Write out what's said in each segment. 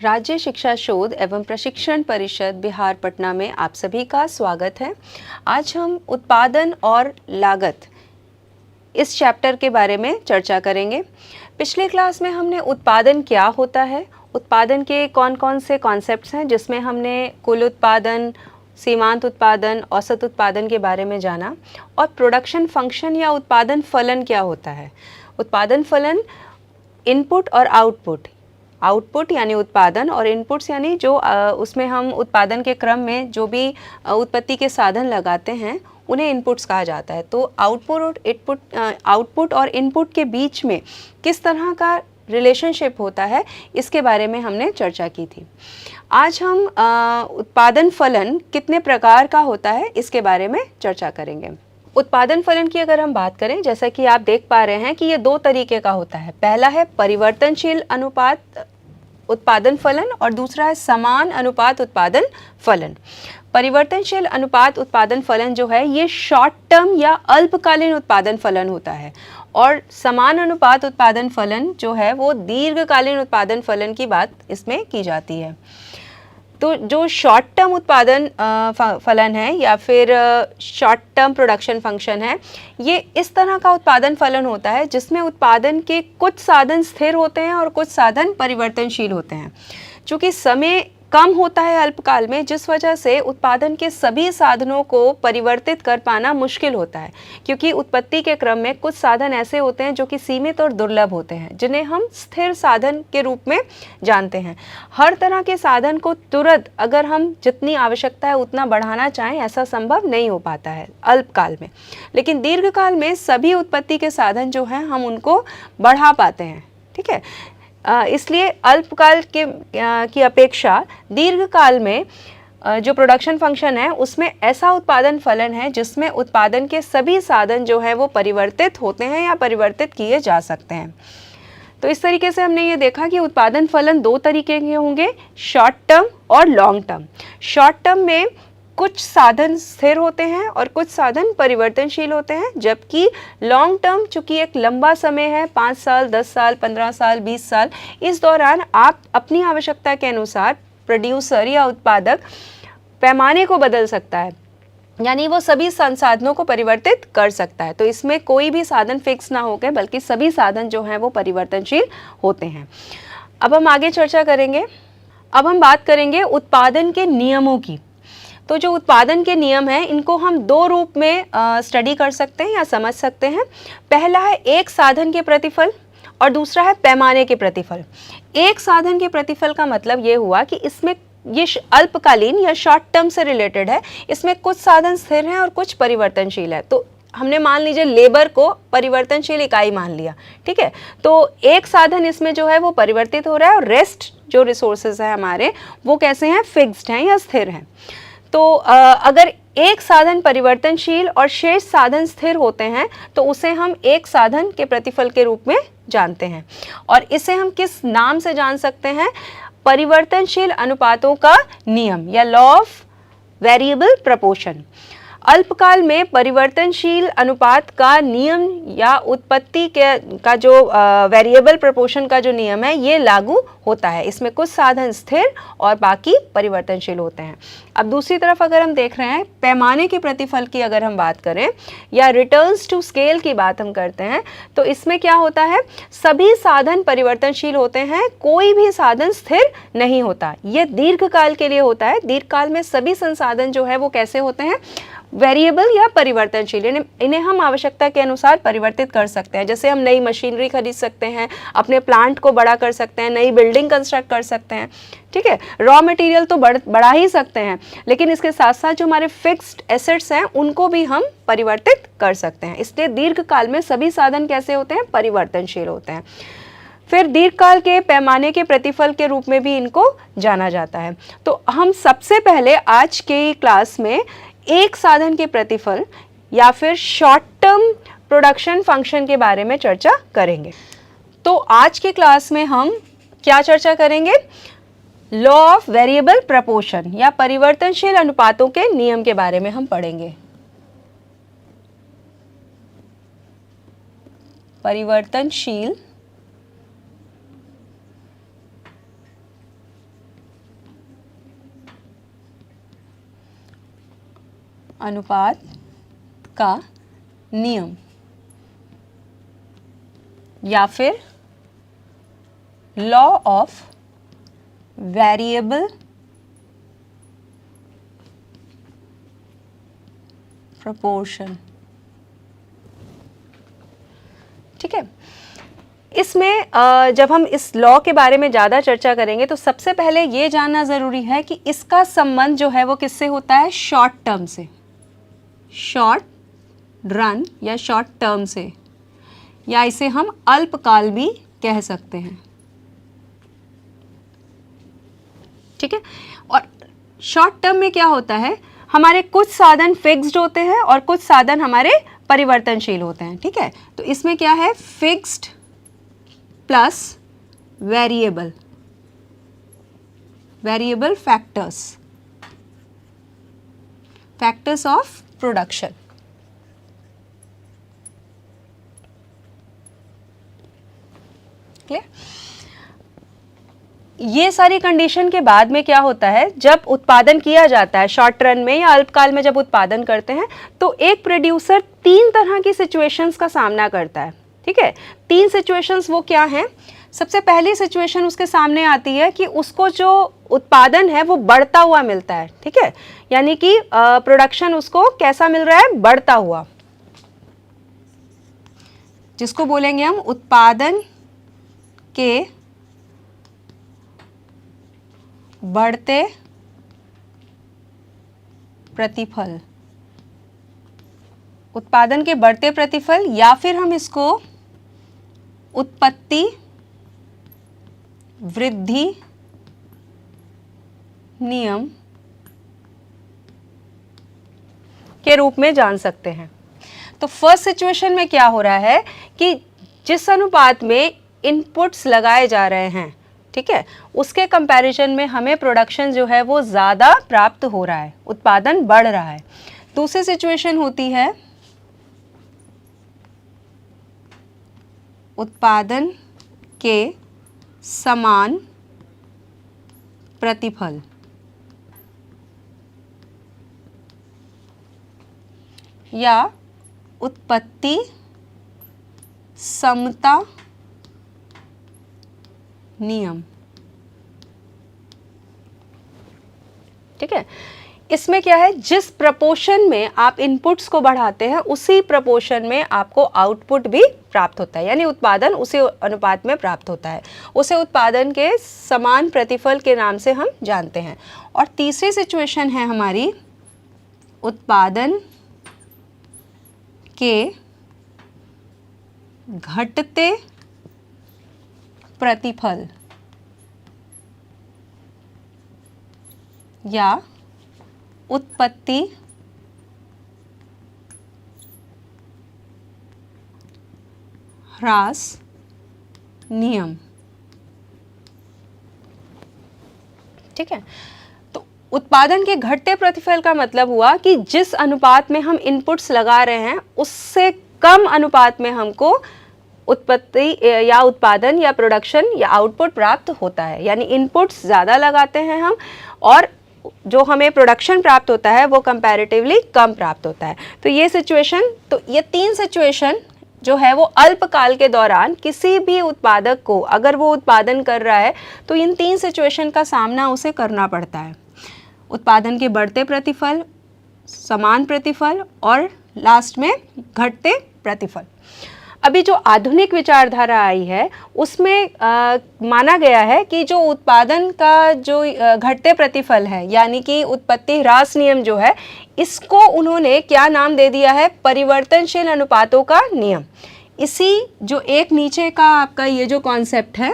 राज्य शिक्षा शोध एवं प्रशिक्षण परिषद बिहार पटना में आप सभी का स्वागत है। आज हम उत्पादन और लागत इस चैप्टर के बारे में चर्चा करेंगे। पिछले क्लास में हमने उत्पादन क्या होता है, उत्पादन के कौन कौन से कॉन्सेप्ट्स हैं, जिसमें हमने कुल उत्पादन, सीमांत उत्पादन, औसत उत्पादन के बारे में जाना और प्रोडक्शन फंक्शन या उत्पादन फलन क्या होता है। उत्पादन फलन इनपुट और आउटपुट यानी उत्पादन और इनपुट्स यानी जो उसमें हम उत्पादन के क्रम में जो भी उत्पत्ति के साधन लगाते हैं उन्हें इनपुट्स कहा जाता है। तो आउटपुट और इनपुट के बीच में किस तरह का रिलेशनशिप होता है, इसके बारे में हमने चर्चा की थी। आज हम उत्पादन फलन कितने प्रकार का होता है इसके बारे में चर्चा करेंगे। उत्पादन फलन की अगर हम बात करें, जैसा कि आप देख पा रहे हैं कि ये दो तरीके का होता है। पहला है परिवर्तनशील अनुपात उत्पादन फलन और दूसरा है समान अनुपात उत्पादन फलन। परिवर्तनशील अनुपात उत्पादन फलन जो है ये शॉर्ट टर्म या अल्पकालीन उत्पादन फलन होता है और समान अनुपात उत्पादन फलन जो है वो दीर्घकालीन उत्पादन फलन की बात इसमें की जाती है। तो जो शॉर्ट टर्म उत्पादन फलन है या फिर शॉर्ट टर्म प्रोडक्शन फंक्शन है, ये इस तरह का उत्पादन फलन होता है जिसमें उत्पादन के कुछ साधन स्थिर होते हैं और कुछ साधन परिवर्तनशील होते हैं। चूँकि समय कम होता है अल्पकाल में, जिस वजह से उत्पादन के सभी साधनों को परिवर्तित कर पाना मुश्किल होता है, क्योंकि उत्पत्ति के क्रम में कुछ साधन ऐसे होते हैं जो कि सीमित और दुर्लभ होते हैं, जिन्हें हम स्थिर साधन के रूप में जानते हैं। हर तरह के साधन को तुरंत अगर हम जितनी आवश्यकता है उतना बढ़ाना चाहें, ऐसा संभव नहीं हो पाता है अल्पकाल में, लेकिन दीर्घकाल में सभी उत्पत्ति के साधन जो हैं हम उनको बढ़ा पाते हैं। ठीक है, इसलिए अल्पकाल की अपेक्षा दीर्घकाल में जो प्रोडक्शन फंक्शन है उसमें ऐसा उत्पादन फलन है जिसमें उत्पादन के सभी साधन जो है वो परिवर्तित होते हैं या परिवर्तित किए जा सकते हैं। तो इस तरीके से हमने ये देखा कि उत्पादन फलन दो तरीके के होंगे, शॉर्ट टर्म और लॉन्ग टर्म। शॉर्ट टर्म में कुछ साधन स्थिर होते हैं और कुछ साधन परिवर्तनशील होते हैं, जबकि लॉन्ग टर्म चूँकि एक लंबा समय है, 5 साल, 10 साल, 15 साल, 20 साल, इस दौरान आप अपनी आवश्यकता के अनुसार प्रोड्यूसर या उत्पादक पैमाने को बदल सकता है, यानी वो सभी संसाधनों को परिवर्तित कर सकता है। तो इसमें कोई भी साधन फिक्स ना होकर बल्कि सभी साधन जो हैं वो परिवर्तनशील होते हैं। अब हम आगे चर्चा करेंगे। अब हम बात करेंगे उत्पादन के नियमों की। तो जो उत्पादन के नियम हैं इनको हम दो रूप में स्टडी कर सकते हैं या समझ सकते हैं। पहला है एक साधन के प्रतिफल और दूसरा है पैमाने के प्रतिफल। एक साधन के प्रतिफल का मतलब ये हुआ कि इसमें ये अल्पकालीन या शॉर्ट टर्म से रिलेटेड है, इसमें कुछ साधन स्थिर हैं और कुछ परिवर्तनशील है। तो हमने मान लीजिए लेबर को परिवर्तनशील इकाई मान लिया, ठीक है, तो एक साधन इसमें जो है वो परिवर्तित हो रहा है और रेस्ट जो रिसोर्सेज है हमारे वो कैसे हैं, फिक्स्ड हैं या स्थिर हैं। तो अगर एक साधन परिवर्तनशील और शेष साधन स्थिर होते हैं तो उसे हम एक साधन के प्रतिफल के रूप में जानते हैं और इसे हम किस नाम से जान सकते हैं, परिवर्तनशील अनुपातों का नियम या लॉ ऑफ वेरिएबल प्रपोर्शन। अल्पकाल में परिवर्तनशील अनुपात का नियम या उत्पत्ति का जो वेरिएबल प्रोपोर्शन का जो नियम है ये लागू होता है। इसमें कुछ साधन स्थिर और बाकी परिवर्तनशील होते हैं। अब दूसरी तरफ अगर हम देख रहे हैं पैमाने के प्रतिफल की अगर हम बात करें या रिटर्न्स टू स्केल की बात हम करते हैं, तो इसमें क्या होता है, सभी साधन परिवर्तनशील होते हैं, कोई भी साधन स्थिर नहीं होता। ये दीर्घकाल के लिए होता है। दीर्घकाल में सभी संसाधन जो है वो कैसे होते हैं, वेरिएबल या परिवर्तनशील, इन्हें हम आवश्यकता के अनुसार परिवर्तित कर सकते हैं। जैसे हम नई मशीनरी खरीद सकते हैं, अपने प्लांट को बड़ा कर सकते हैं, नई बिल्डिंग कंस्ट्रक्ट कर सकते हैं, ठीक है, रॉ मटेरियल तो बढ़ा ही सकते हैं, लेकिन इसके साथ साथ जो हमारे फिक्स्ड एसेट्स हैं उनको भी हम परिवर्तित कर सकते हैं। इसलिए दीर्घकाल में सभी साधन कैसे होते हैं, परिवर्तनशील होते हैं। फिर दीर्घकाल के पैमाने के प्रतिफल के रूप में भी इनको जाना जाता है। तो हम सबसे पहले आज के क्लास में एक साधन के प्रतिफल या फिर शॉर्ट टर्म प्रोडक्शन फंक्शन के बारे में चर्चा करेंगे। तो आज के क्लास में हम क्या चर्चा करेंगे, लॉ ऑफ वेरिएबल प्रपोर्शन या परिवर्तनशील अनुपातों के नियम के बारे में हम पढ़ेंगे। परिवर्तनशील अनुपात का नियम या फिर लॉ ऑफ वेरिएबल प्रोपोर्शन। ठीक है, इसमें जब हम इस लॉ के बारे में ज़्यादा चर्चा करेंगे तो सबसे पहले ये जानना ज़रूरी है कि इसका संबंध जो है वो किससे होता है, शॉर्ट टर्म से, शॉर्ट रन या शॉर्ट टर्म से, या इसे हम अल्पकाल भी कह सकते हैं। ठीक है, और शॉर्ट टर्म में क्या होता है, हमारे कुछ साधन फिक्स्ड होते हैं और कुछ साधन हमारे परिवर्तनशील होते हैं। ठीक है, तो इसमें क्या है, fixed plus variable, variable factors, factors of production. Clear? ये सारी कंडीशन के बाद में क्या होता है, जब उत्पादन किया जाता है शॉर्ट रन में या अल्पकाल में जब उत्पादन करते हैं तो एक प्रोड्यूसर 3 तरह की सिचुएशंस का सामना करता है। ठीक है, 3 सिचुएशंस वो क्या हैं, सबसे पहली सिचुएशन उसके सामने आती है कि उसको जो उत्पादन है वो बढ़ता हुआ मिलता है। ठीक है, यानी कि प्रोडक्शन उसको कैसा मिल रहा है, बढ़ता हुआ, जिसको बोलेंगे हम उत्पादन के बढ़ते प्रतिफल, उत्पादन के बढ़ते प्रतिफल, या फिर हम इसको उत्पत्ति वृद्धि नियम के रूप में जान सकते हैं। तो फर्स्ट सिचुएशन में क्या हो रहा है कि जिस अनुपात में इनपुट्स लगाए जा रहे हैं, ठीक है, उसके कंपैरिजन में हमें प्रोडक्शन जो है वो ज़्यादा प्राप्त हो रहा है, उत्पादन बढ़ रहा है। दूसरी सिचुएशन होती है उत्पादन के समान प्रतिफल, या उत्पत्ति समता नियम। ठीक है, इसमें क्या है, जिस प्रपोर्शन में आप इनपुट्स को बढ़ाते हैं उसी प्रपोर्शन में आपको आउटपुट भी प्राप्त होता है, यानी उत्पादन उसी अनुपात में प्राप्त होता है। उसे उत्पादन के समान प्रतिफल के नाम से हम जानते हैं। और तीसरी सिचुएशन है हमारी उत्पादन के घटते प्रतिफल, या उत्पत्ति ह्रास नियम। ठीक है, तो उत्पादन के घटते प्रतिफल का मतलब हुआ कि जिस अनुपात में हम इनपुट्स लगा रहे हैं उससे कम अनुपात में हमको उत्पत्ति या उत्पादन या प्रोडक्शन या आउटपुट प्राप्त होता है, यानी इनपुट्स ज़्यादा लगाते हैं हम और जो हमें प्रोडक्शन प्राप्त होता है वो कंपैरेटिवली कम प्राप्त होता है। तो ये सिचुएशन, तो ये 3 सिचुएशन जो है वो अल्पकाल के दौरान किसी भी उत्पादक को अगर वो उत्पादन कर रहा है तो इन 3 सिचुएशन का सामना उसे करना पड़ता है। उत्पादन के बढ़ते प्रतिफल, समान प्रतिफल और लास्ट में घटते प्रतिफल। अभी जो आधुनिक विचारधारा आई है उसमें माना गया है कि जो उत्पादन का जो घटते प्रतिफल है, यानी कि उत्पत्ति ह्रास नियम जो है, इसको उन्होंने क्या नाम दे दिया है, परिवर्तनशील अनुपातों का नियम। इसी जो एक नीचे का आपका ये जो कॉन्सेप्ट है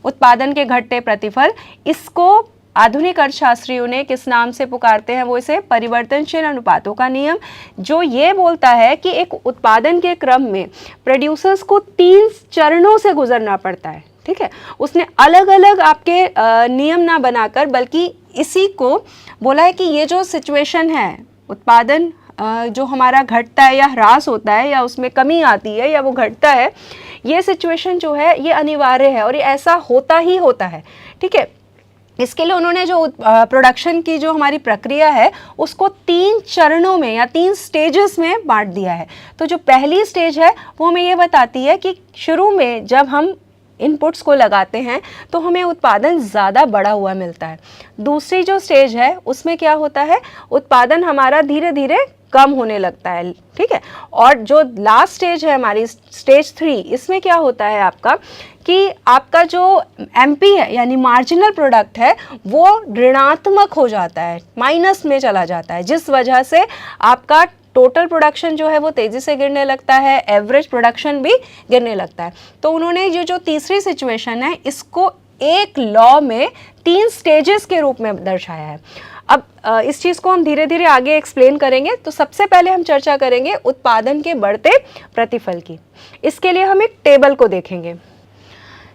उत्पादन के घटते प्रतिफल, इसको आधुनिक अर्थशास्त्रियों ने किस नाम से पुकारते हैं, वो इसे परिवर्तनशील अनुपातों का नियम, जो ये बोलता है कि एक उत्पादन के क्रम में प्रोड्यूसर्स को 3 चरणों से गुजरना पड़ता है। ठीक है, उसने अलग अलग आपके नियम ना बनाकर बल्कि इसी को बोला है कि ये जो सिचुएशन है, उत्पादन जो हमारा घटता है या ह्रास होता है या उसमें कमी आती है या वो घटता है, ये सिचुएशन जो है ये अनिवार्य है और ये ऐसा होता ही होता है। ठीक है, इसके लिए उन्होंने जो प्रोडक्शन की जो हमारी प्रक्रिया है उसको 3 चरणों में या 3 स्टेजेस में बांट दिया है। तो जो पहली स्टेज है वो हमें ये बताती है कि शुरू में जब हम इनपुट्स को लगाते हैं तो हमें उत्पादन ज़्यादा बढ़ा हुआ मिलता है। दूसरी जो स्टेज है उसमें क्या होता है, उत्पादन हमारा धीरे धीरे कम होने लगता है, ठीक है। और जो लास्ट स्टेज है हमारी स्टेज 3, इसमें क्या होता है आपका कि आपका जो एमपी है यानी मार्जिनल प्रोडक्ट है वो ऋणात्मक हो जाता है, माइनस में चला जाता है, जिस वजह से आपका टोटल प्रोडक्शन जो है वो तेज़ी से गिरने लगता है, एवरेज प्रोडक्शन भी गिरने लगता है। तो उन्होंने ये जो तीसरी सिचुएशन है इसको एक लॉ में 3 स्टेजेस के रूप में दर्शाया है। अब इस चीज़ को हम धीरे धीरे आगे एक्सप्लेन करेंगे। तो सबसे पहले हम चर्चा करेंगे उत्पादन के बढ़ते प्रतिफल की। इसके लिए हम एक टेबल को देखेंगे।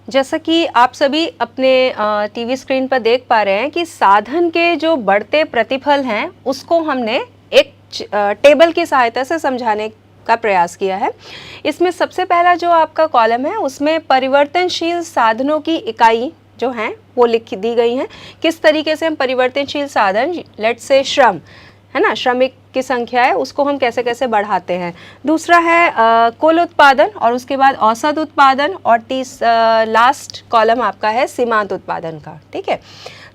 जैसा कि आप सभी अपने टीवी स्क्रीन पर देख पा रहे हैं कि साधन के जो बढ़ते प्रतिफल हैं उसको हमने एक टेबल की सहायता से समझाने का प्रयास किया है। इसमें सबसे पहला जो आपका कॉलम है उसमें परिवर्तनशील साधनों की इकाई जो हैं वो लिख दी गई हैं। किस तरीके से हम परिवर्तनशील साधन, लेट्स से श्रम है ना, श्रमिक की संख्या है उसको हम कैसे कैसे बढ़ाते हैं। दूसरा है कुल उत्पादन और उसके बाद औसत उत्पादन और लास्ट कॉलम आपका है सीमांत उत्पादन का, ठीक है।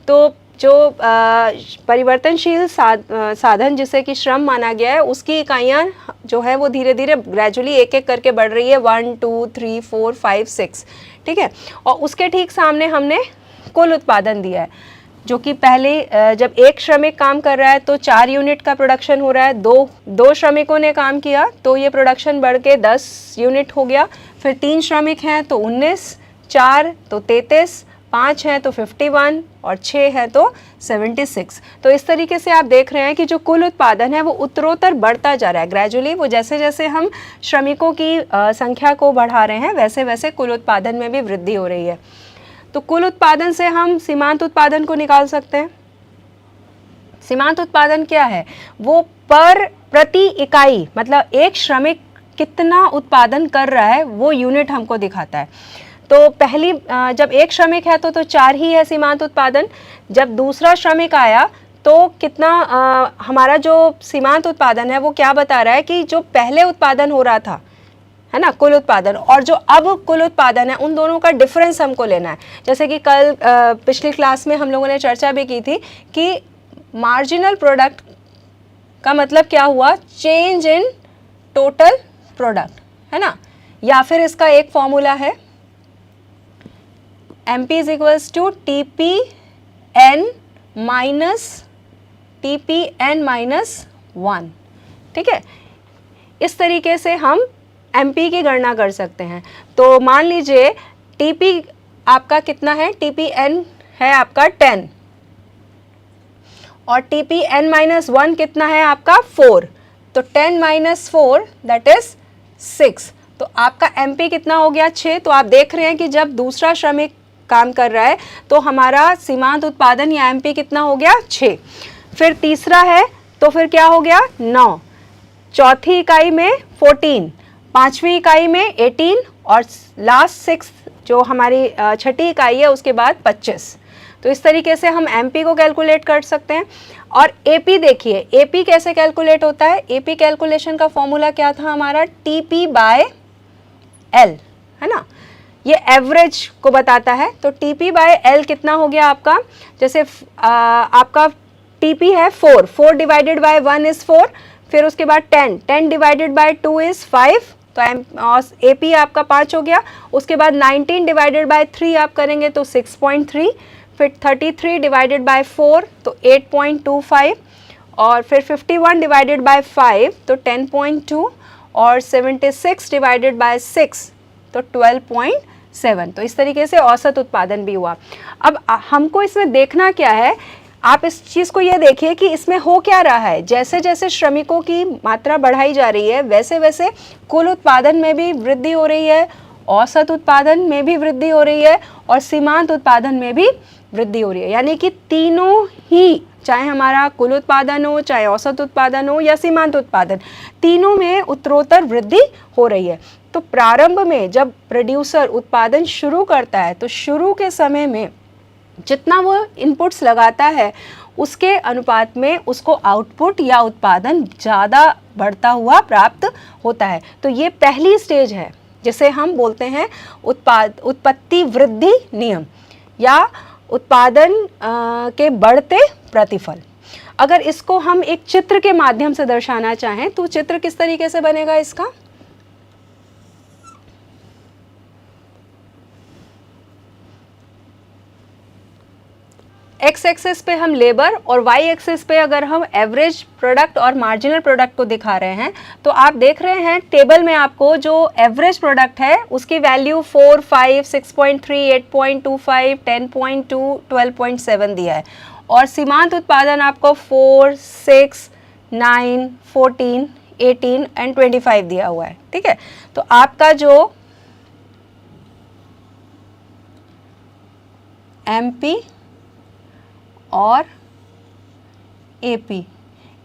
तो जो परिवर्तनशील साधन जिसे कि श्रम माना गया है उसकी इकाइयाँ जो है वो धीरे धीरे ग्रेजुअली एक एक करके बढ़ रही है, 1 2 3 4 5 6, ठीक है। और उसके ठीक सामने हमने कुल उत्पादन दिया है, जो कि पहले जब एक श्रमिक काम कर रहा है तो 4 यूनिट का प्रोडक्शन हो रहा है, दो श्रमिकों ने काम किया तो ये प्रोडक्शन बढ़ के 10 यूनिट हो गया। फिर 3 श्रमिक हैं तो 19, 4 तो 33, 5 हैं तो 51 और 6 है तो 76। तो इस तरीके से आप देख रहे हैं कि जो कुल उत्पादन है वो उत्तरोत्तर बढ़ता जा रहा है ग्रेजुअली। वो जैसे जैसे हम श्रमिकों की संख्या को बढ़ा रहे हैं वैसे वैसे कुल उत्पादन में भी वृद्धि हो रही है। तो कुल उत्पादन से हम सीमांत उत्पादन को निकाल सकते हैं। सीमांत उत्पादन क्या है, वो प्रति इकाई मतलब एक श्रमिक कितना उत्पादन कर रहा है वो यूनिट हमको दिखाता है। तो पहली जब एक श्रमिक है तो 4 ही है सीमांत उत्पादन। जब दूसरा श्रमिक आया तो कितना हमारा जो सीमांत उत्पादन है वो क्या बता रहा है कि जो पहले उत्पादन हो रहा था है ना, कुल उत्पादन, और जो अब कुल उत्पादन है उन दोनों का डिफरेंस हमको लेना है। जैसे कि कल पिछली क्लास में हम लोगों ने चर्चा भी की थी कि मार्जिनल प्रोडक्ट का मतलब क्या हुआ, चेंज इन टोटल प्रोडक्ट, है ना। या फिर इसका एक फॉर्मूला है MP is equals to TPN minus 1, ठीक है। इस तरीके से हम MP की गणना कर सकते हैं। तो मान लीजिए TP आपका कितना है, TPN है आपका 10 और TPN माइनस 1 कितना है आपका 4। तो 10 माइनस 4 दैट इज 6। तो आपका MP कितना हो गया 6। तो आप देख रहे हैं कि जब दूसरा श्रमिक काम कर रहा है तो हमारा सीमांत उत्पादन या MP कितना हो गया 6। फिर तीसरा है तो फिर क्या हो गया 9, चौथी इकाई में 14, पांचवी इकाई में 18 और लास्ट 6 जो हमारी छठी इकाई है उसके बाद 25। तो इस तरीके से हम MP को कैलकुलेट कर सकते हैं। और AP देखिए, AP कैसे कैलकुलेट होता है, AP कैलकुलेशन का फॉर्मूला क्या था हमारा, TP/L, है ना। ये एवरेज को बताता है। तो TP/L कितना हो गया आपका, जैसे आपका TP है 4 डिवाइडेड बाय 1 इज 4, फिर उसके बाद 10 डिवाइडेड बाय 2 इज 5, तो AP आपका 5 हो गया। उसके बाद 19 डिवाइडेड बाय 3 आप करेंगे तो 6.3, फिर 33 डिवाइडेड बाय 4 तो 8.25, और फिर 51 डिवाइडेड बाय 5 तो 10.2, और 76 डिवाइडेड बाय 6 तो 12.7। तो इस तरीके से औसत उत्पादन भी हुआ। अब हमको इसमें देखना क्या है, आप इस चीज़ को ये देखिए कि इसमें हो क्या रहा है। जैसे जैसे श्रमिकों की मात्रा बढ़ाई जा रही है वैसे वैसे कुल उत्पादन में भी वृद्धि हो रही है, औसत उत्पादन में भी वृद्धि हो रही है और सीमांत उत्पादन में भी वृद्धि हो रही है। यानी कि तीनों ही, चाहे हमारा कुल उत्पादन हो, चाहे औसत उत्पादन हो या सीमांत उत्पादन, तीनों में उत्तरोत्तर वृद्धि हो रही है। तो प्रारंभ में जब प्रोड्यूसर उत्पादन शुरू करता है तो शुरू के समय में जितना वो इनपुट्स लगाता है उसके अनुपात में उसको आउटपुट या उत्पादन ज़्यादा बढ़ता हुआ प्राप्त होता है। तो ये पहली स्टेज है जिसे हम बोलते हैं उत्पत्ति वृद्धि नियम या उत्पादन के बढ़ते प्रतिफल। अगर इसको हम एक चित्र के माध्यम से दर्शाना चाहें तो चित्र किस तरीके से बनेगा इसका? एक्स एक्सिस पे हम लेबर और वाई एक्सिस पे अगर हम एवरेज प्रोडक्ट और मार्जिनल प्रोडक्ट को दिखा रहे हैं तो आप देख रहे हैं टेबल में आपको जो एवरेज प्रोडक्ट है उसकी वैल्यू 4, 5, 6.3, 8.25, 10.2, 12.7 दिया है और सीमांत उत्पादन आपको 4, 6, 9, 14, 18 एंड 25 दिया हुआ है। ठीक है, तो आपका जो एमपी और एपी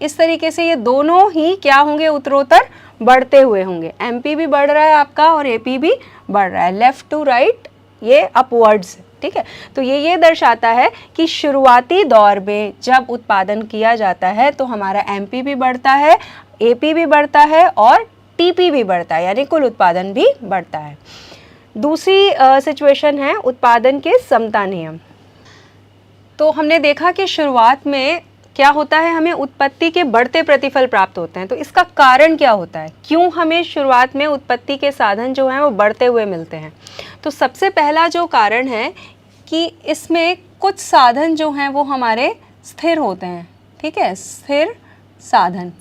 इस तरीके से ये दोनों ही क्या होंगे, उत्तरोत्तर बढ़ते हुए होंगे। एमपी भी बढ़ रहा है आपका और एपी भी बढ़ रहा है, लेफ्ट टू राइट ये अपवर्ड्स। ठीक है, तो ये दर्शाता है कि शुरुआती दौर में जब उत्पादन किया जाता है तो हमारा एमपी भी बढ़ता है, एपी भी बढ़ता है और टीपी भी बढ़ता है, यानी कुल उत्पादन भी बढ़ता है। दूसरी सिचुएशन है उत्पादन के समता नियम। तो हमने देखा कि शुरुआत में क्या होता है, हमें उत्पत्ति के बढ़ते प्रतिफल प्राप्त होते हैं। तो इसका कारण क्या होता है, क्यों हमें शुरुआत में उत्पत्ति के साधन जो हैं वो बढ़ते हुए मिलते हैं? तो सबसे पहला जो कारण है कि इसमें कुछ साधन जो हैं वो हमारे स्थिर होते हैं। ठीक है, स्थिर साधन।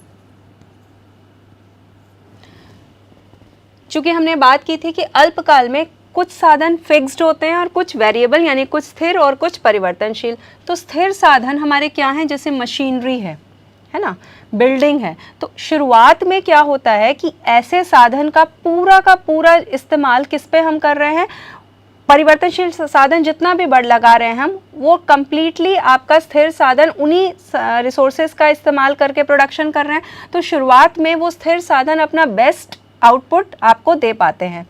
चूँकि हमने बात की थी कि अल्पकाल में कुछ साधन फिक्स्ड होते हैं और कुछ वेरिएबल, यानी कुछ स्थिर और कुछ परिवर्तनशील। तो स्थिर साधन हमारे क्या हैं, जैसे मशीनरी है ना, बिल्डिंग है। तो शुरुआत में क्या होता है कि ऐसे साधन का पूरा इस्तेमाल किस पे हम कर रहे हैं, परिवर्तनशील साधन जितना भी बढ़ लगा रहे हैं हम, वो कंप्लीटली आपका स्थिर साधन उन्हीं रिसोर्सेज का इस्तेमाल करके प्रोडक्शन कर रहे हैं। तो शुरुआत में वो स्थिर साधन अपना बेस्ट आउटपुट आपको दे पाते हैं।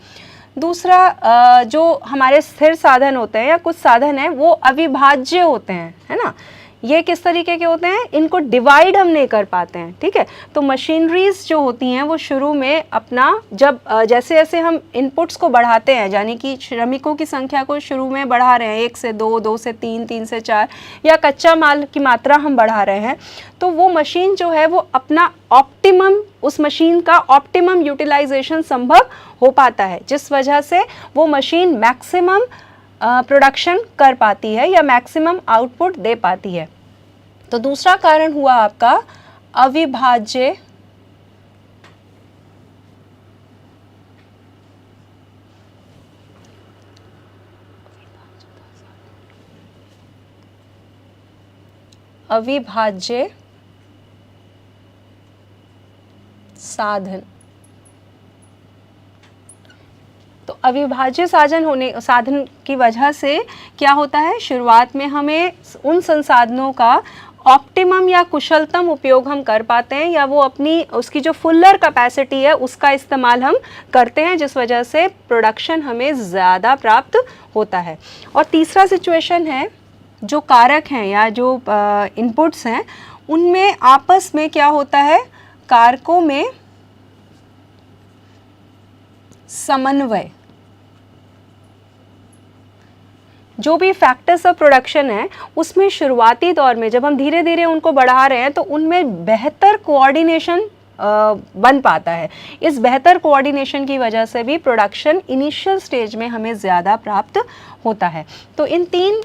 दूसरा जो हमारे स्थिर साधन होते हैं या कुछ साधन हैं वो अविभाज्य होते हैं, है ना। ये किस तरीके के होते हैं, इनको डिवाइड हम नहीं कर पाते हैं। ठीक है, तो मशीनरीज जो होती हैं वो शुरू में अपना जब जैसे जैसे हम इनपुट्स को बढ़ाते हैं, यानी कि श्रमिकों की संख्या को शुरू में बढ़ा रहे हैं 1 से 2, 2 से 3, 3 से 4, या कच्चा माल की मात्रा हम बढ़ा रहे हैं, तो वो मशीन जो है वो अपना ऑप्टिमम, उस मशीन का ऑप्टिमम यूटिलाइजेशन संभव हो पाता है, जिस वजह से वो मशीन मैक्सिमम प्रोडक्शन कर पाती है या मैक्सिमम आउटपुट दे पाती है। तो दूसरा कारण हुआ आपका अविभाज्य साधन। तो अविभाज्य साधन की वजह से क्या होता है, शुरुआत में हमें उन संसाधनों का ऑप्टिमम या कुशलतम उपयोग हम कर पाते हैं, या वो अपनी उसकी जो फुलर कैपेसिटी है उसका इस्तेमाल हम करते हैं, जिस वजह से प्रोडक्शन हमें ज़्यादा प्राप्त होता है। और तीसरा सिचुएशन है, जो कारक हैं या जो इनपुट्स हैं उनमें आपस में क्या होता है, कारकों में समन्वय। जो भी फैक्टर्स ऑफ प्रोडक्शन है उसमें शुरुआती दौर में जब हम धीरे धीरे उनको बढ़ा रहे हैं तो उनमें बेहतर कोऑर्डिनेशन बन पाता है। इस बेहतर कोऑर्डिनेशन की वजह से भी प्रोडक्शन इनिशियल स्टेज में हमें ज़्यादा प्राप्त होता है। तो इन 3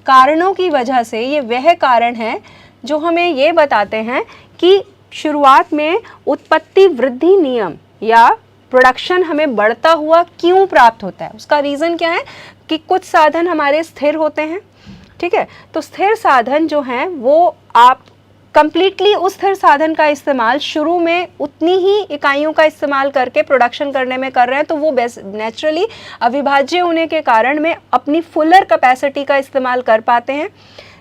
कारणों की वजह से ये वह कारण है जो हमें ये बताते हैं कि शुरुआत में उत्पत्ति वृद्धि नियम या प्रोडक्शन हमें बढ़ता हुआ क्यों प्राप्त होता है। उसका रीज़न क्या है कि कुछ साधन हमारे स्थिर होते हैं। ठीक है, तो स्थिर साधन जो हैं वो आप कंप्लीटली उस स्थिर साधन का इस्तेमाल शुरू में उतनी ही इकाइयों का इस्तेमाल करके प्रोडक्शन करने में कर रहे हैं, तो वो नेचुरली अविभाज्य होने के कारण में अपनी फुलर कैपेसिटी का इस्तेमाल कर पाते हैं।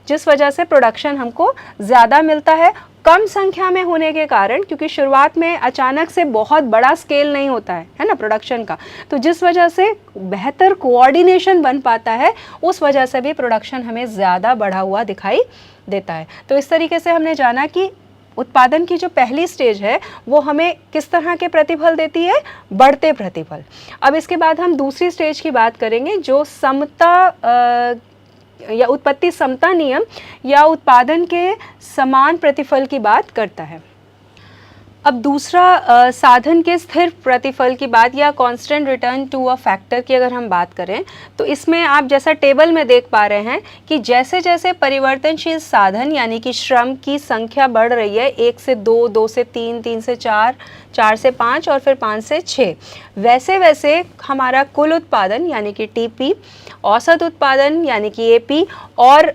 जिस वजह से प्रोडक्शन हमको ज़्यादा मिलता है कम संख्या में होने के कारण, क्योंकि शुरुआत में अचानक से बहुत बड़ा स्केल नहीं होता है ना प्रोडक्शन का, तो जिस वजह से बेहतर कोऑर्डिनेशन बन पाता है, उस वजह से भी प्रोडक्शन हमें ज़्यादा बढ़ा हुआ दिखाई देता है। तो इस तरीके से हमने जाना कि उत्पादन की जो पहली स्टेज है वो हमें किस तरह के प्रतिफल देती है, बढ़ते प्रतिफल। अब इसके बाद हम दूसरी स्टेज की बात करेंगे जो समता या उत्पत्ति समता नियम या उत्पादन के समान प्रतिफल की बात करता है। अब दूसरा साधन के स्थिर प्रतिफल की बात या constant return to a factor की अगर हम बात करें तो इसमें आप जैसा टेबल में देख पा रहे हैं कि जैसे जैसे परिवर्तनशील साधन यानी कि श्रम की संख्या बढ़ रही है, 1 से 2, 2 से 3, 3 से 4, 4 से 5 और फिर 5 से 6, वैसे वैसे हमारा कुल उत्पादन यानी कि टीपी, औसत उत्पादन यानी कि एपी और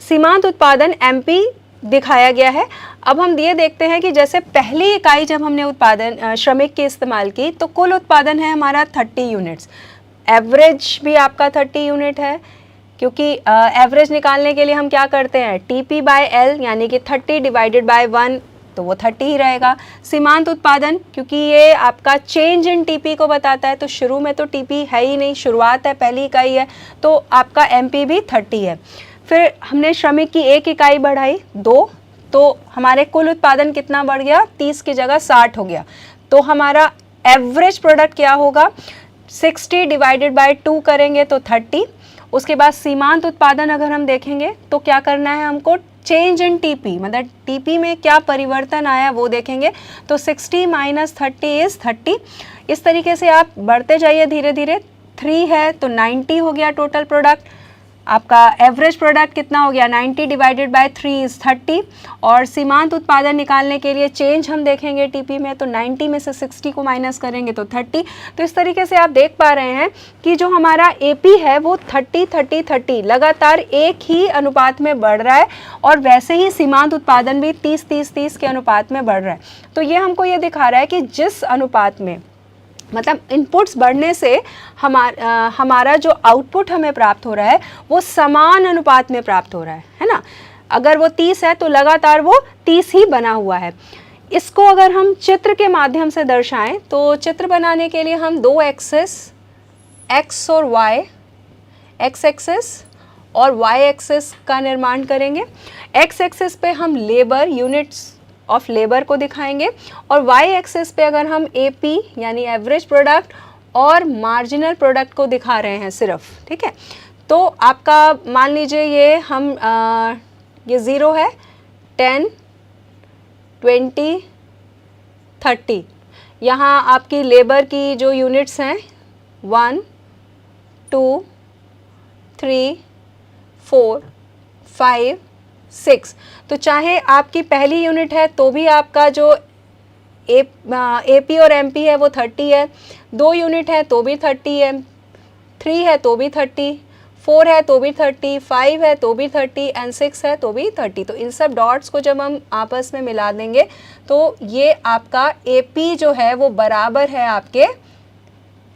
सीमांत उत्पादन एमपी दिखाया गया है। अब हम ये देखते हैं कि जैसे पहली इकाई जब हमने उत्पादन श्रमिक की इस्तेमाल की तो कुल उत्पादन है हमारा 30 यूनिट्स, एवरेज भी आपका 30 यूनिट है, क्योंकि एवरेज निकालने के लिए हम क्या करते हैं, टीपी बाय एल यानी कि 30 डिवाइडेड बाय 1, तो वो 30 ही रहेगा। सीमांत उत्पादन, क्योंकि ये आपका चेंज इन टीपी को बताता है, तो शुरू में तो टीपी है ही नहीं, शुरुआत है, पहली इकाई है, तो आपका एमपी भी 30 है। फिर हमने श्रमिक की एक इकाई बढ़ाई 2, तो हमारे कुल उत्पादन कितना बढ़ गया, 30 की जगह 60 हो गया। तो हमारा एवरेज प्रोडक्ट क्या होगा, 60 डिवाइडेड बाय 2 करेंगे तो 30। उसके बाद सीमांत उत्पादन अगर हम देखेंगे तो क्या करना है हमको, चेंज इन टीपी, मतलब टीपी में क्या परिवर्तन आया वो देखेंगे, तो 60 माइनस 30 इज 30। इस तरीके से आप बढ़ते जाइए धीरे धीरे, 3 है तो 90 हो गया टोटल प्रोडक्ट। आपका एवरेज प्रोडक्ट कितना हो गया, 90 डिवाइडेड बाय 3 इज 30। और सीमांत उत्पादन निकालने के लिए चेंज हम देखेंगे टीपी में, तो 90 में से 60 को माइनस करेंगे तो 30। तो इस तरीके से आप देख पा रहे हैं कि जो हमारा एपी है वो 30 30 30 लगातार एक ही अनुपात में बढ़ रहा है, और वैसे ही सीमांत उत्पादन भी 30 30 30 के अनुपात में बढ़ रहा है। तो ये हमको ये दिखा रहा है कि जिस अनुपात में, मतलब इनपुट्स बढ़ने से हमारा जो आउटपुट हमें प्राप्त हो रहा है वो समान अनुपात में प्राप्त हो रहा है ना। अगर वो 30 है तो लगातार वो 30 ही बना हुआ है। इसको अगर हम चित्र के माध्यम से दर्शाएं तो चित्र बनाने के लिए हम 2 एक्सिस एक्स और वाई, एक्स एक्सिस और वाई एक्सिस का निर्माण करेंगे। एक्स एक्सिस पे हम लेबर, यूनिट्स ऑफ लेबर को दिखाएंगे, और वाई एक्सिस पे अगर हम एपी यानी एवरेज प्रोडक्ट और मार्जिनल प्रोडक्ट को दिखा रहे हैं सिर्फ, ठीक है। तो आपका मान लीजिए ये 0 है, 10, 20, 30। यहाँ आपकी लेबर की जो यूनिट्स हैं 1, 2, 3, 4, 5, 6। तो चाहे आपकी पहली यूनिट है तो भी आपका जो एपी और एमपी है वो 30 है, 2 यूनिट है तो भी 30 है, 3 है तो भी 30, 4 है तो भी 30, 5 है तो भी 30 एंड 6 है तो भी 30। तो इन सब डॉट्स को जब हम आपस में मिला देंगे तो ये आपका एपी जो है वो बराबर है आपके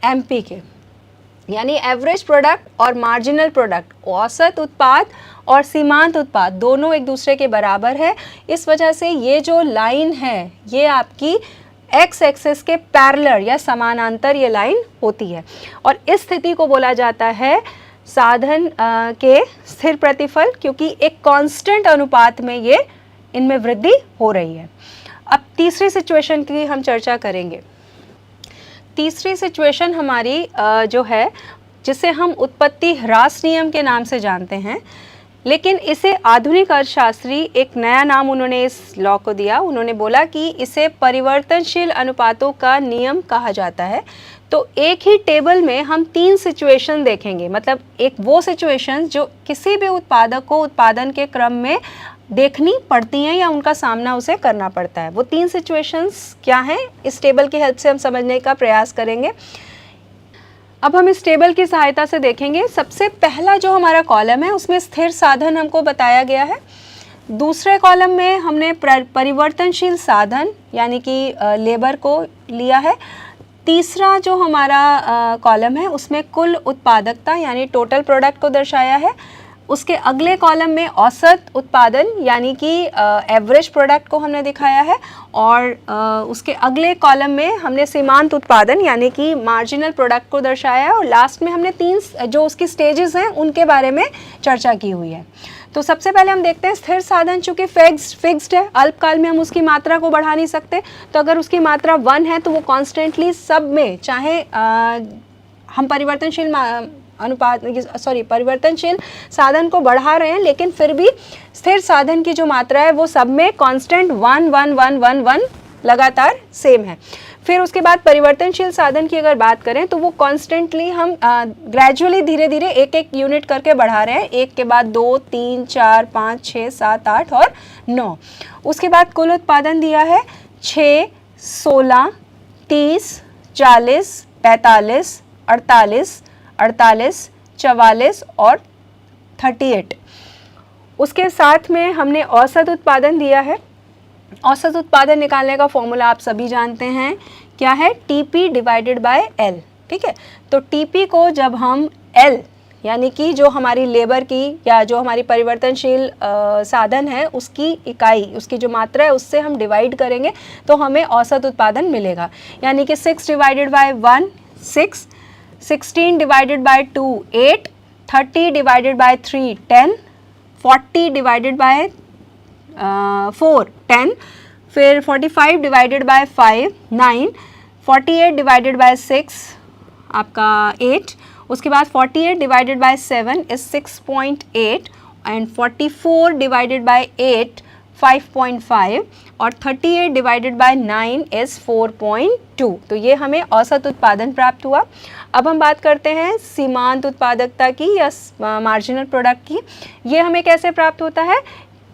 एमपी के, यानी एवरेज प्रोडक्ट और मार्जिनल प्रोडक्ट, औसत उत्पाद और सीमांत उत्पाद दोनों एक दूसरे के बराबर है। इस वजह से ये जो लाइन है ये आपकी एक्स एक्सिस के पैरेलल या समानांतर ये लाइन होती है, और इस स्थिति को बोला जाता है साधन के स्थिर प्रतिफल, क्योंकि एक कांस्टेंट अनुपात में ये इनमें वृद्धि हो रही है। अब तीसरी सिचुएशन की हम चर्चा करेंगे। तीसरी सिचुएशन हमारी जो है जिसे हम उत्पत्ति ह्रास नियम के नाम से जानते हैं, लेकिन इसे आधुनिक अर्थशास्त्री एक नया नाम उन्होंने इस लॉ को दिया। उन्होंने बोला कि इसे परिवर्तनशील अनुपातों का नियम कहा जाता है। तो एक ही टेबल में हम 3 सिचुएशन देखेंगे, मतलब एक वो सिचुएशन जो किसी भी उत्पादक को उत्पादन के क्रम में देखनी पड़ती हैं या उनका सामना उसे करना पड़ता है। वो 3 सिचुएशंस क्या हैं, इस टेबल की हेल्प से हम समझने का प्रयास करेंगे। अब हम इस टेबल की सहायता से देखेंगे। सबसे पहला जो हमारा कॉलम है उसमें स्थिर साधन हमको बताया गया है। दूसरे कॉलम में हमने परिवर्तनशील साधन यानी कि लेबर को लिया है। तीसरा जो हमारा कॉलम है उसमें कुल उत्पादकता यानी टोटल प्रोडक्ट को दर्शाया है। उसके अगले कॉलम में औसत उत्पादन यानी कि एवरेज प्रोडक्ट को हमने दिखाया है, और उसके अगले कॉलम में हमने सीमांत उत्पादन यानी कि मार्जिनल प्रोडक्ट को दर्शाया है, और लास्ट में हमने 3 जो उसकी स्टेजेस हैं उनके बारे में चर्चा की हुई है। तो सबसे पहले हम देखते हैं स्थिर साधन चूँकि फिक्स्ड है, अल्पकाल में हम उसकी मात्रा को बढ़ा नहीं सकते, तो अगर उसकी मात्रा 1 है तो वो कॉन्स्टेंटली सब में, चाहे हम परिवर्तनशील साधन को बढ़ा रहे हैं, लेकिन फिर भी स्थिर साधन की जो मात्रा है वो सब में कांस्टेंट 1 1 1 1 1 लगातार सेम है। फिर उसके बाद परिवर्तनशील साधन की अगर बात करें तो वो कॉन्स्टेंटली हम ग्रेजुअली धीरे धीरे एक एक यूनिट करके बढ़ा रहे हैं, एक के बाद 2 3 4 5 6 7 8 और 9। उसके बाद कुल उत्पादन दिया है 6 16 30 40 45 48 48 44 और 38। उसके साथ में हमने औसत उत्पादन दिया है। औसत उत्पादन निकालने का फॉर्मूला आप सभी जानते हैं, क्या है? TP divided by L। ठीक है, तो TP को जब हम L यानी कि जो हमारी लेबर की या जो हमारी परिवर्तनशील साधन है उसकी इकाई, उसकी जो मात्रा है उससे हम डिवाइड करेंगे तो हमें औसत उत्पादन मिलेगा। यानी कि 6 divided by 1 6, 16 divided by 2 8, 30 divided by 3 10, 40 divided by 4 10, फिर 45 डिवाइडेड बाय 5 9, 48 डिवाइडेड बाय 6 आपका 8, उसके बाद 48 divided by 7 is 6.8 and 44 divided by 8 5.5 और 38 डिवाइडेड बाय 9 इज 4.2। तो ये हमें औसत उत्पादन प्राप्त हुआ। अब हम बात करते हैं सीमांत उत्पादकता की या मार्जिनल प्रोडक्ट की। ये हमें कैसे प्राप्त होता है?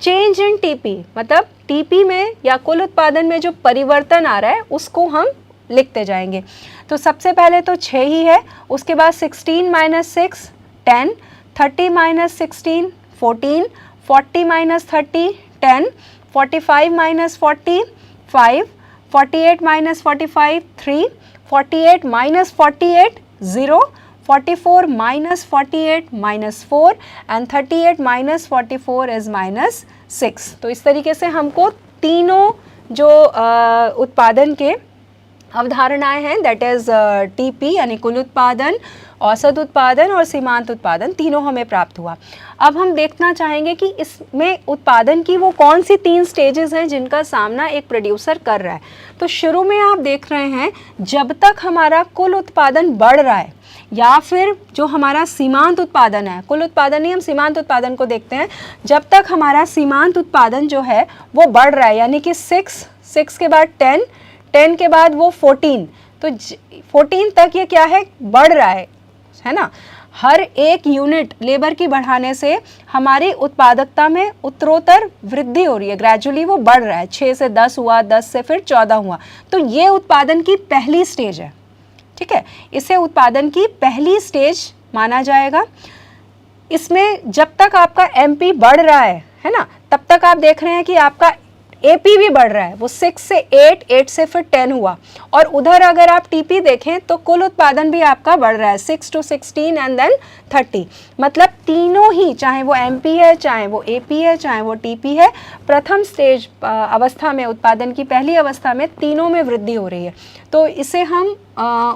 चेंज इन टीपी, मतलब टीपी में या कुल उत्पादन में जो परिवर्तन आ रहा है उसको हम लिखते जाएंगे। तो सबसे पहले तो 6 ही है, उसके बाद 16 minus 6 10, 30 minus 16 14, 40 minus 30 10, 45 minus 40 5, 48 minus 45 3, 48 minus 48 0, 44 minus 48 minus 4 and 38 minus 44 is minus 6। तो इस तरीके से हमको तीनों जो उत्पादन के अवधारणाएं हैं, दैट इज टीपी यानी कुल उत्पादन, औसत उत्पादन और सीमांत उत्पादन, तीनों हमें प्राप्त हुआ। अब हम देखना चाहेंगे कि इसमें उत्पादन की वो कौन सी 3 स्टेजेस हैं जिनका सामना एक प्रोड्यूसर कर रहा है। तो शुरू में आप देख रहे हैं जब तक हमारा कुल उत्पादन बढ़ रहा है या फिर जो हमारा सीमांत उत्पादन है, कुल उत्पादन नहीं, हम सीमांत उत्पादन को देखते हैं, जब तक हमारा सीमांत उत्पादन जो है वो बढ़ रहा है, यानी कि 6 के बाद 10, 10 के बाद वो 14, तो 14 तक ये क्या है? बढ़ रहा है ना। हर एक यूनिट लेबर की बढ़ाने से हमारी उत्पादकता में उत्तरोत्तर वृद्धि हो रही है, ग्रेजुअली वो बढ़ रहा है। 6 से 10 हुआ, 10 से फिर 14 हुआ, तो ये उत्पादन की पहली स्टेज है। ठीक है, इसे उत्पादन की पहली स्टेज माना जाएगा। इसमें जब तक आपका एमपी बढ़ रहा है ना, तब तक आप देख रहे हैं कि आपका एपी भी बढ़ रहा है। वो 6 से 8, 8 से फिर 10 हुआ, और उधर अगर आप टीपी देखें तो कुल उत्पादन भी आपका बढ़ रहा है, 6 to 16 एंड देन 30। मतलब तीनों ही, चाहे वो एमपी है, चाहे वो एपी है, चाहे वो टीपी है, प्रथम स्टेज अवस्था में, उत्पादन की पहली अवस्था में तीनों में वृद्धि हो रही है। तो इसे हम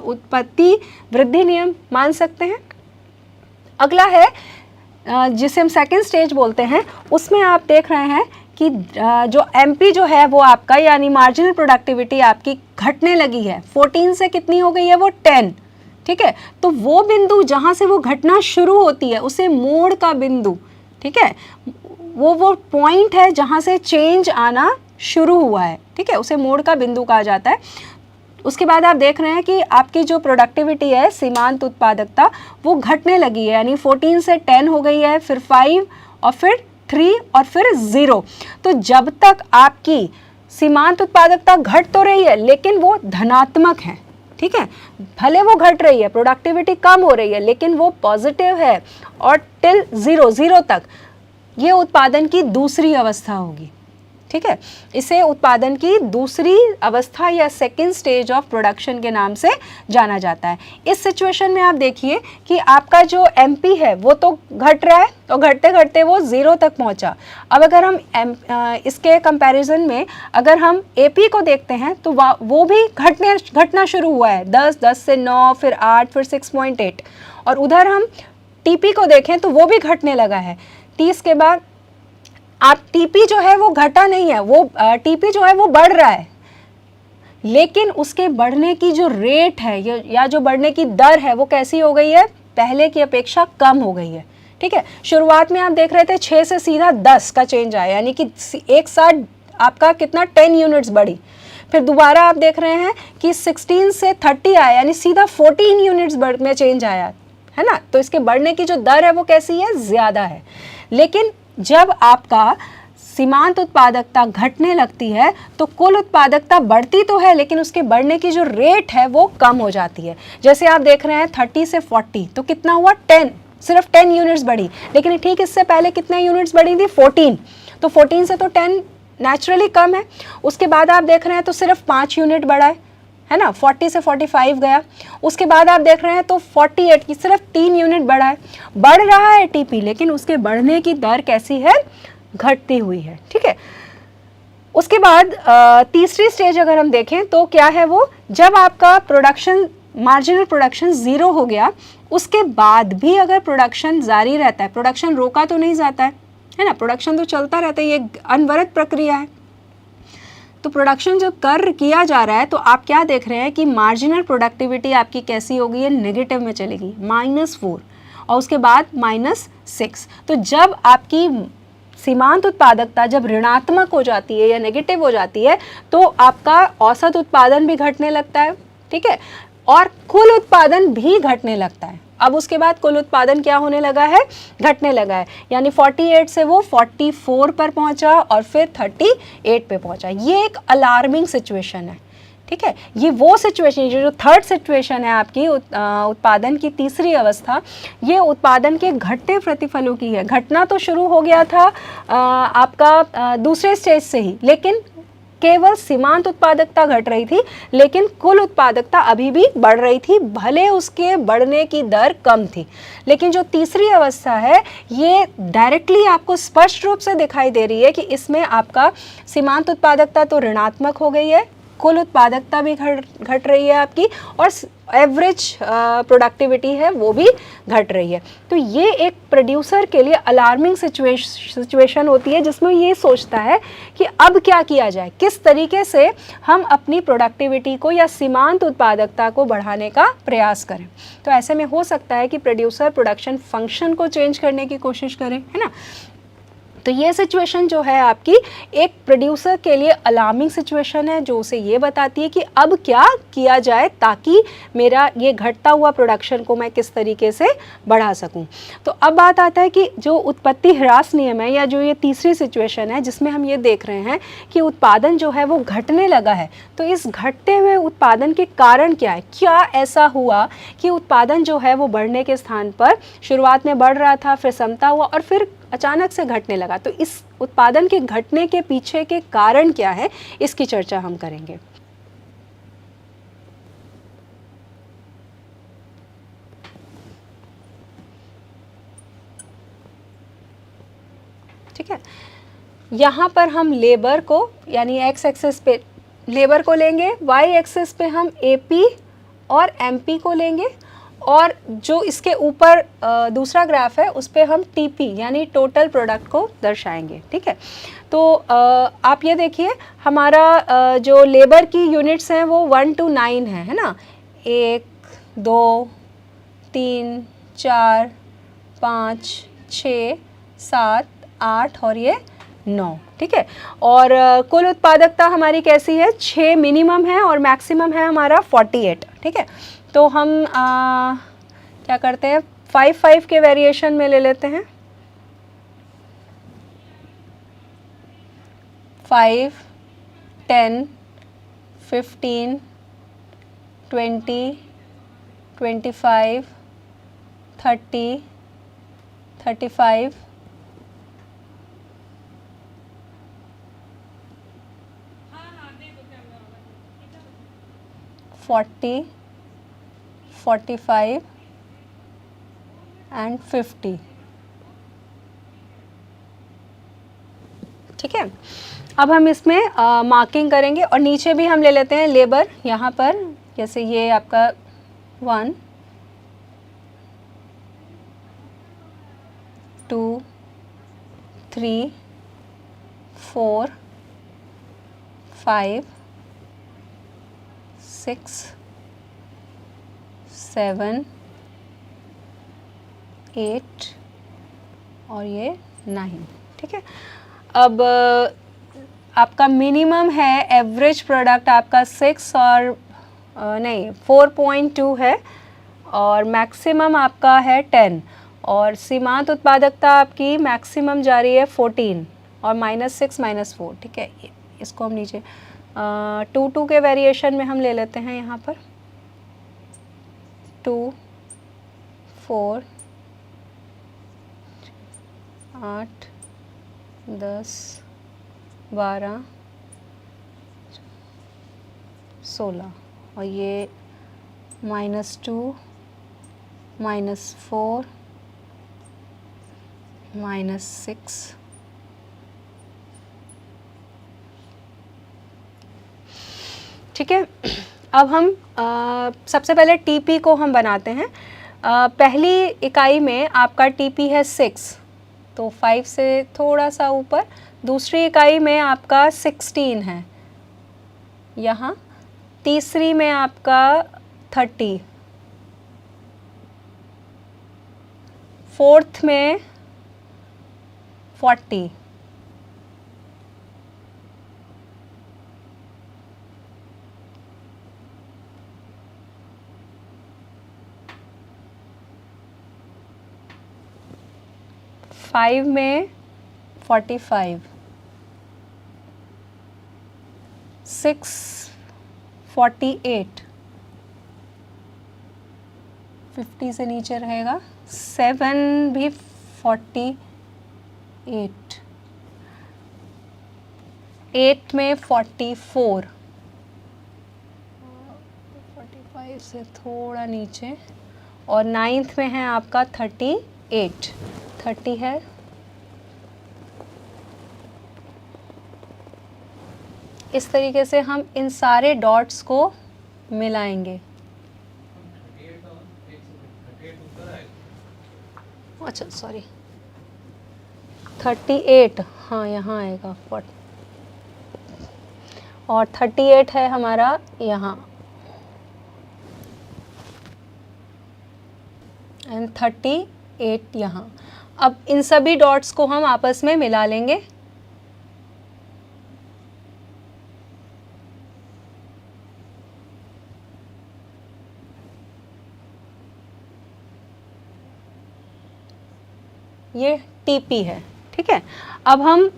उत्पत्ति वृद्धि नियम मान सकते हैं। अगला है जिसे हम सेकेंड स्टेज बोलते हैं, उसमें आप देख रहे हैं कि जो एमपी जो है वो आपका, यानी मार्जिनल प्रोडक्टिविटी आपकी घटने लगी है। 14 से कितनी हो गई है? वो 10। ठीक है, तो वो बिंदु जहाँ से वो घटना शुरू होती है उसे मोड़ का बिंदु, ठीक है, वो पॉइंट है जहाँ से चेंज आना शुरू हुआ है। ठीक है, उसे मोड़ का बिंदु कहा जाता है। उसके बाद आप देख रहे हैं कि आपकी जो प्रोडक्टिविटी है, सीमांत उत्पादकता, वो घटने लगी है, यानी 14 से 10 हो गई है, फिर 5 और फिर 3 और फिर 0। तो जब तक आपकी सीमांत उत्पादकता घट तो रही है लेकिन वो धनात्मक है, ठीक है, भले वो घट रही है, प्रोडक्टिविटी कम हो रही है, लेकिन वो पॉजिटिव है, और टिल 0 तक ये उत्पादन की दूसरी अवस्था होगी। ठीक है। इसे उत्पादन की दूसरी अवस्था या सेकेंड स्टेज ऑफ प्रोडक्शन के नाम से जाना जाता है। इस सिचुएशन में आप देखिए कि आपका जो एमपी है वो तो घट रहा है, तो घटते घटते वो 0 तक पहुंचा। अब अगर हम इसके कंपैरिजन में अगर हम एपी को देखते हैं तो वो भी घटना शुरू हुआ है, 10 से 9, फिर 8, फिर 6.8। और उधर हम टीपी को देखें तो वो भी घटने लगा है 30 के बाद। आप टीपी जो है वो घटा नहीं है, वो टीपी जो है वो बढ़ रहा है, लेकिन उसके बढ़ने की जो रेट है या जो बढ़ने की दर है वो कैसी हो गई है, पहले की अपेक्षा कम हो गई है। ठीक है, शुरुआत में आप देख रहे थे 6 से सीधा 10 का चेंज आया, यानी कि एक साथ आपका कितना 10 यूनिट्स बढ़ी। फिर दोबारा आप देख रहे हैं कि 16 से 30 आया, यानी सीधा 14 यूनिट्स में चेंज आया है ना। तो इसके बढ़ने की जो दर है वो कैसी है, ज़्यादा है। लेकिन जब आपका सीमांत उत्पादकता घटने लगती है तो कुल उत्पादकता बढ़ती तो है, लेकिन उसके बढ़ने की जो रेट है वो कम हो जाती है। जैसे आप देख रहे हैं 30 से 40 तो कितना हुआ, 10, सिर्फ 10 यूनिट्स बढ़ी। लेकिन ठीक इससे पहले कितने यूनिट्स बढ़ी थी, 14। तो 14 से तो 10 नेचुरली कम है। उसके बाद आप देख रहे हैं तो सिर्फ 5 यूनिट बढ़ा है ना, 40 से 45 गया। उसके बाद आप देख रहे हैं तो 48 की सिर्फ 3 यूनिट बढ़ा है। बढ़ रहा है टीपी, लेकिन उसके बढ़ने की दर कैसी है, घटती हुई है। ठीक है, उसके बाद तीसरी स्टेज अगर हम देखें तो क्या है वो, जब आपका प्रोडक्शन मार्जिनल प्रोडक्शन 0 हो गया, उसके बाद भी अगर प्रोडक्शन जारी रहता है, प्रोडक्शन रोका तो नहीं जाता है ना, प्रोडक्शन तो चलता रहता है, ये अनवरत प्रक्रिया है। तो प्रोडक्शन जब किया जा रहा है तो आप क्या देख रहे हैं कि मार्जिनल प्रोडक्टिविटी आपकी कैसी होगी, है नेगेटिव में चलेगी, -4, और उसके बाद -6। तो जब आपकी सीमांत उत्पादकता जब ऋणात्मक हो जाती है या नेगेटिव हो जाती है तो आपका औसत उत्पादन भी घटने लगता है। ठीक है, और कुल उत्पादन भी घटने लगता है। अब उसके बाद कुल उत्पादन क्या होने लगा है, घटने लगा है, यानी 48 से वो 44 पर पहुंचा और फिर 38 पे पहुंचा। ये एक अलार्मिंग सिचुएशन है। ठीक है, ये वो सिचुएशन जो थर्ड सिचुएशन है आपकी उत्पादन की तीसरी अवस्था, ये उत्पादन के घटते प्रतिफलों की है। घटना तो शुरू हो गया था आपका दूसरे स्टेज से ही, लेकिन केवल सीमांत उत्पादकता घट रही थी, लेकिन कुल उत्पादकता अभी भी बढ़ रही थी, भले उसके बढ़ने की दर कम थी। लेकिन जो तीसरी अवस्था है ये डायरेक्टली आपको स्पष्ट रूप से दिखाई दे रही है कि इसमें आपका सीमांत उत्पादकता तो ऋणात्मक हो गई है, कुल उत्पादकता भी घट रही है आपकी, और एवरेज प्रोडक्टिविटी है वो भी घट रही है। तो ये एक प्रोड्यूसर के लिए अलार्मिंग सिचुएशन होती है, जिसमें ये सोचता है कि अब क्या किया जाए, किस तरीके से हम अपनी प्रोडक्टिविटी को या सीमांत उत्पादकता को बढ़ाने का प्रयास करें। तो ऐसे में हो सकता है कि प्रोड्यूसर प्रोडक्शन फंक्शन को चेंज करने की कोशिश करे, है ना। तो ये सिचुएशन जो है आपकी एक प्रोड्यूसर के लिए अलार्मिंग सिचुएशन है, जो उसे ये बताती है कि अब क्या किया जाए ताकि मेरा ये घटता हुआ प्रोडक्शन को मैं किस तरीके से बढ़ा सकूं। तो अब बात आता है कि जो उत्पत्ति ह्रास नियम है, या जो ये तीसरी सिचुएशन है जिसमें हम ये देख रहे हैं कि उत्पादन जो है वो घटने लगा है, तो इस घटते हुए उत्पादन के कारण क्या है, क्या ऐसा हुआ कि उत्पादन जो है वो बढ़ने के स्थान पर शुरुआत में बढ़ रहा था, फिर समता हुआ और फिर अचानक से घटने लगा। तो इस उत्पादन के घटने के पीछे के कारण क्या है, इसकी चर्चा हम करेंगे। ठीक है, यहाँ पर हम लेबर को यानी एक्स एक्सिस पे लेबर को लेंगे, वाई एक्सिस पे हम एपी और एमपी को लेंगे, और जो इसके ऊपर दूसरा ग्राफ है उस पर हम टीपी यानी टोटल प्रोडक्ट को दर्शाएंगे। ठीक है, तो आप ये देखिए हमारा जो लेबर की यूनिट्स हैं वो 1 to 9 है ना, 1 2 3 4 5 6 7 8 और ये 9। ठीक है, और कुल उत्पादकता हमारी कैसी है, 6 मिनिमम है और मैक्सिमम है हमारा 48। ठीक है, तो हम क्या करते हैं, 5 के वेरिएशन में ले लेते हैं, 5 10 15 20 25 30 35 40, 45 एंड 50। ठीक है, अब हम इसमें मार्किंग करेंगे और नीचे भी हम ले लेते हैं लेबर। यहाँ पर जैसे ये आपका 1 2 3 4 5 6 7 8 और ये 9। ठीक है, अब आपका मिनिमम है, एवरेज प्रोडक्ट आपका 6 और नहीं 4.2 है और मैक्सिमम आपका है 10 और सीमांत उत्पादकता आपकी मैक्सिमम जा रही है 14 और -6 -4। ठीक है, इसको हम नीचे 2 के वेरिएशन में हम ले लेते हैं। यहाँ पर 2 4 8 10 12 16 और ये -2 -4 -6। ठीक है, अब हम सबसे पहले टीपी को हम बनाते हैं। पहली इकाई में आपका टीपी है 6, तो 5 से थोड़ा सा ऊपर। दूसरी इकाई में आपका 16 है यहाँ। तीसरी में आपका 30, फोर्थ में 40, फाइव में 45, 6 48, 50 से नीचे रहेगा। 7 भी 48, 8 में 44, 45 से थोड़ा नीचे और 9th में है आपका 38, 30 है। इस तरीके से हम इन सारे डॉट्स को मिलाएंगे। अच्छा सॉरी 38, हाँ यहाँ आएगा 40 और 38 है हमारा यहाँ एंड 38 यहाँ। अब इन सभी डॉट्स को हम आपस में मिला लेंगे। ये टीपी है। ठीक है, अब हम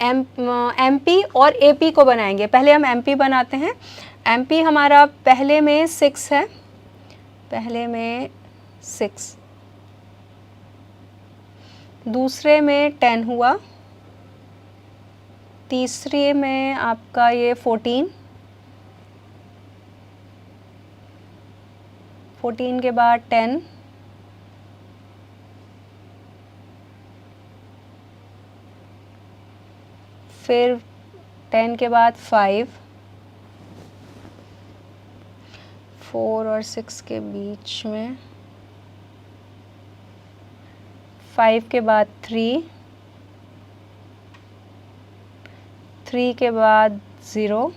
एमपी और एपी को बनाएंगे। पहले हम एमपी बनाते हैं। एमपी हमारा पहले में 6 है, पहले में 6, दूसरे में 10 हुआ, तीसरे में आपका ये 14, 14 के बाद 10, फिर 10 के बाद 5, 4 और 6 के बीच में, 5 के बाद 3, 3 के बाद 0,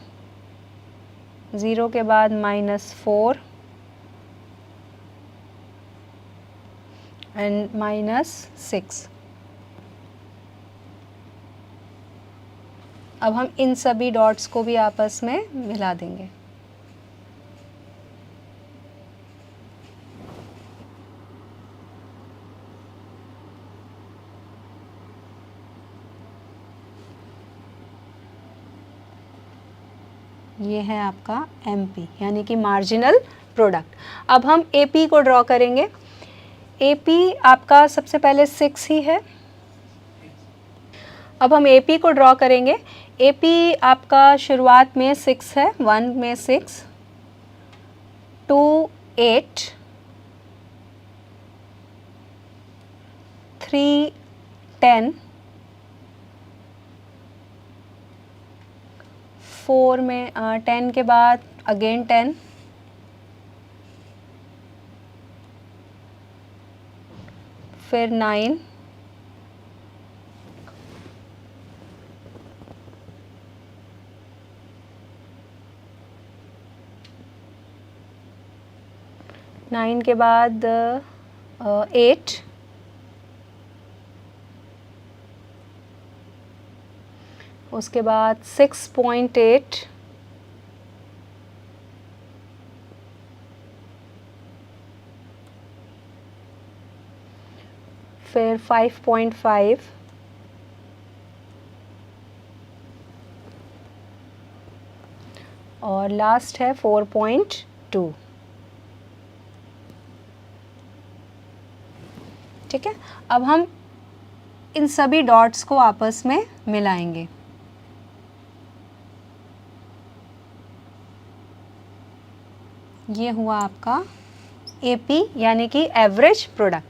0 के बाद -4 एंड -6। अब हम इन सभी डॉट्स को भी आपस में मिला देंगे। ये है आपका एमपी यानी कि मार्जिनल प्रोडक्ट। अब हम एपी को ड्रॉ करेंगे। एपी आपका सबसे पहले 6 ही है। अब हम एपी को ड्रॉ करेंगे। एपी आपका शुरुआत में 6 है, 1 में 6, 2 8, 3 10, 4 में 10 के बाद अगेन 10, फिर 9, के बाद 8, उसके बाद 6.8, फिर 5.5, और लास्ट है 4.2। ठीक है, अब हम इन सभी डॉट्स को आपस में मिलाएंगे। ये हुआ आपका एपी यानी कि एवरेज प्रोडक्ट।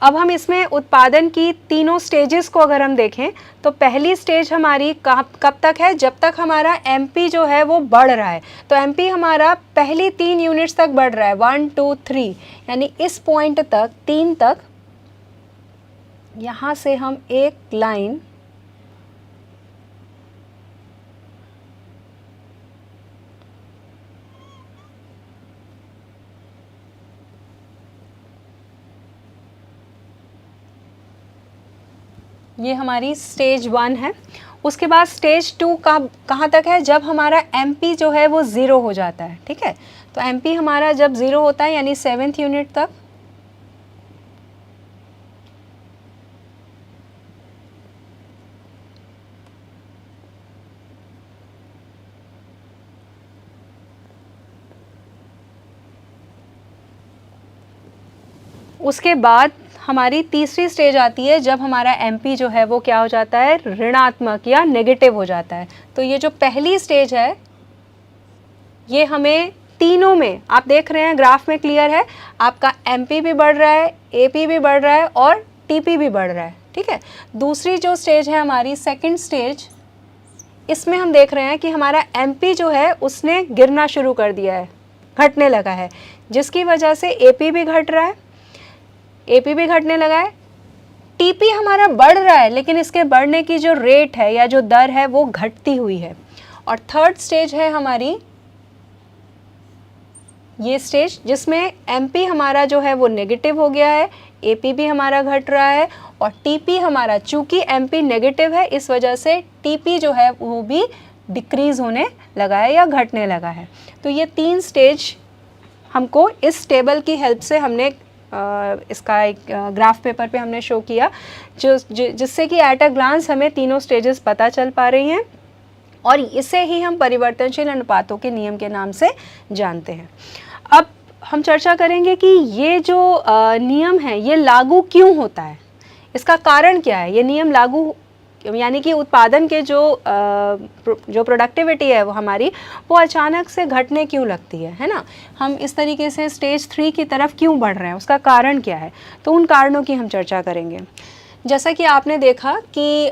अब हम इसमें उत्पादन की तीनों स्टेजेस को अगर हम देखें तो पहली स्टेज हमारी कब तक है, जब तक हमारा एमपी जो है वो बढ़ रहा है। तो एमपी हमारा पहली 3 यूनिट्स तक बढ़ रहा है, 1 2 3, यानी इस पॉइंट तक 3 तक। यहाँ से हम एक लाइन ये हमारी स्टेज 1 है। उसके बाद स्टेज 2 कहाँ तक है, जब हमारा एमपी जो है वो 0 हो जाता है। ठीक है, तो एमपी हमारा जब 0 होता है यानी 7th यूनिट तक। उसके बाद हमारी तीसरी स्टेज आती है जब हमारा एमपी जो है वो क्या हो जाता है, ऋणात्मक या नेगेटिव हो जाता है। तो ये जो पहली स्टेज है ये हमें तीनों में, आप देख रहे हैं ग्राफ में क्लियर है, आपका एमपी भी बढ़ रहा है, एपी भी बढ़ रहा है और टीपी भी बढ़ रहा है। ठीक है, दूसरी जो स्टेज है हमारी सेकंड स्टेज, इसमें हम देख रहे हैं कि हमारा एमपी जो है उसने गिरना शुरू कर दिया है, घटने लगा है, जिसकी वजह से एपी भी घट रहा है, एपी भी घटने लगा है। टीपी हमारा बढ़ रहा है लेकिन इसके बढ़ने की जो रेट है या जो दर है वो घटती हुई है। और थर्ड स्टेज है हमारी ये स्टेज जिसमें एमपी हमारा जो है वो नेगेटिव हो गया है, एपी भी हमारा घट रहा है और टीपी हमारा, चूंकि एमपी नेगेटिव है इस वजह से टीपी जो है वो भी डिक्रीज होने लगा है या घटने लगा है। तो ये 3 स्टेज हमको इस टेबल की हेल्प से हमने इसका एक ग्राफ पेपर पे हमने शो किया, जिससे कि एट अ ग्लांस हमें तीनों स्टेजेस पता चल पा रही हैं और इसे ही हम परिवर्तनशील अनुपातों के नियम के नाम से जानते हैं। अब हम चर्चा करेंगे कि ये जो नियम है ये लागू क्यों होता है, इसका कारण क्या है। ये नियम लागू यानी कि उत्पादन के जो प्रोडक्टिविटी है वो हमारी वो अचानक से घटने क्यों लगती है ना। हम इस तरीके से स्टेज 3 की तरफ क्यों बढ़ रहे हैं, उसका कारण क्या है, तो उन कारणों की हम चर्चा करेंगे। जैसा कि आपने देखा कि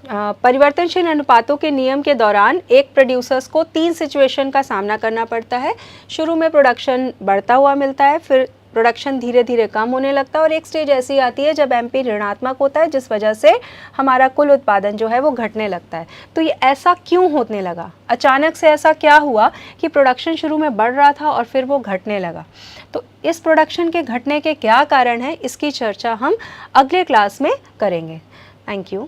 परिवर्तनशील अनुपातों के नियम के दौरान एक प्रोड्यूसर्स को 3 सिचुएशन का सामना करना पड़ता है। शुरू में प्रोडक्शन बढ़ता हुआ मिलता है, फिर प्रोडक्शन धीरे धीरे कम होने लगता है और एक स्टेज ऐसी आती है जब एमपी ऋणात्मक होता है जिस वजह से हमारा कुल उत्पादन जो है वो घटने लगता है। तो ये ऐसा क्यों होने लगा, अचानक से ऐसा क्या हुआ कि प्रोडक्शन शुरू में बढ़ रहा था और फिर वो घटने लगा। तो इस प्रोडक्शन के घटने के क्या कारण हैं, इसकी चर्चा हम अगले क्लास में करेंगे। Thank you.